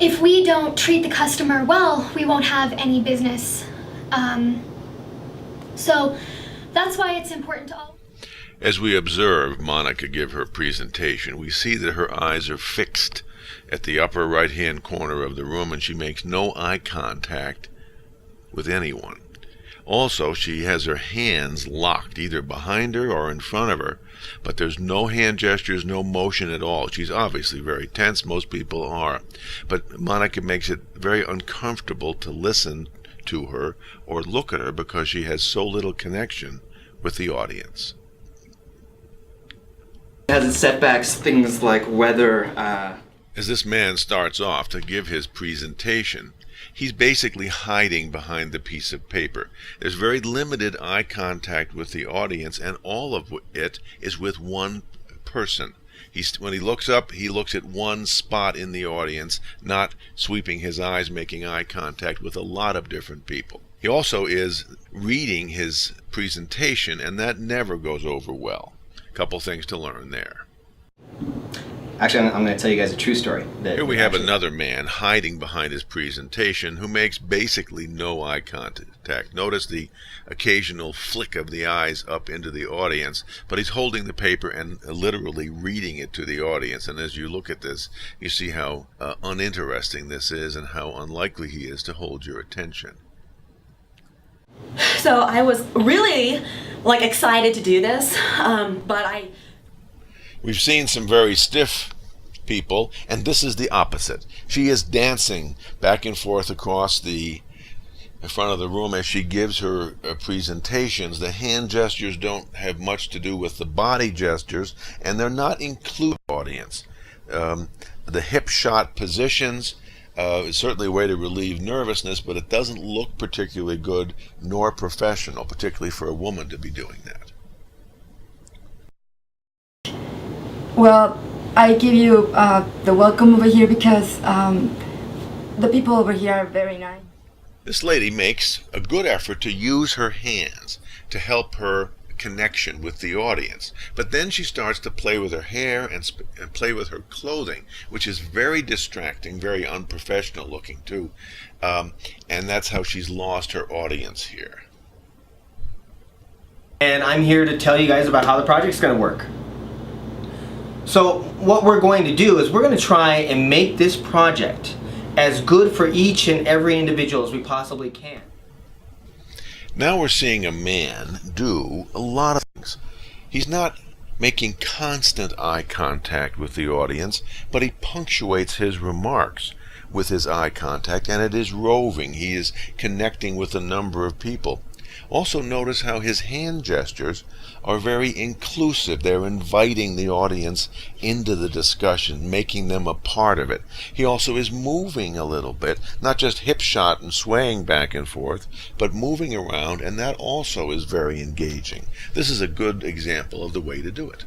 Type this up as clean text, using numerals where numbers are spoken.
if we don't treat the customer well, we won't have any business. So that's why it's important to all. As we observe Monica give her presentation, we see that her eyes are fixed at the upper right-hand corner of the room, and she makes no eye contact with anyone. Also, she has her hands locked either behind her or in front of her, but there's no hand gestures, no motion at all. She's obviously very tense. Most people are. But Monica makes it very uncomfortable to listen to her or look at her because she has so little connection with the audience. It has its setbacks, things like weather. As this man starts off to give his presentation, he's basically hiding behind the piece of paper. There's very limited eye contact with the audience, and all of it is with one person. When he looks up, he looks at one spot in the audience, not sweeping his eyes, making eye contact with a lot of different people. He also is reading his presentation, and that never goes over well. A couple things to learn there. Actually, I'm going to tell you guys a true story. Here we have another man hiding behind his presentation who makes basically no eye contact. Notice the occasional flick of the eyes up into the audience, but he's holding the paper and literally reading it to the audience. And as you look at this, you see how uninteresting this is and how unlikely he is to hold your attention. So I was really excited to do this, but We've seen some very stiff people, and this is the opposite. She is dancing back and forth across the front of the room as she gives her presentations. The hand gestures don't have much to do with the body gestures, and they're not included in the audience. The hip shot positions is certainly a way to relieve nervousness, but it doesn't look particularly good nor professional, particularly for a woman to be doing that. Well, I give you the welcome over here because the people over here are very nice. This lady makes a good effort to use her hands to help her connection with the audience. But then she starts to play with her hair and play with her clothing, which is very distracting, very unprofessional looking too. And that's how she's lost her audience here. And I'm here to tell you guys about how the project's going to work. So what we're going to do is we're going to try and make this project as good for each and every individual as we possibly can. Now we're seeing a man do a lot of things. He's not making constant eye contact with the audience, but he punctuates his remarks with his eye contact, and it is roving. He is connecting with a number of people. Also notice how his hand gestures are very inclusive. They're inviting the audience into the discussion, making them a part of it. He also is moving a little bit, not just hip shot and swaying back and forth, but moving around, and that also is very engaging. This is a good example of the way to do it.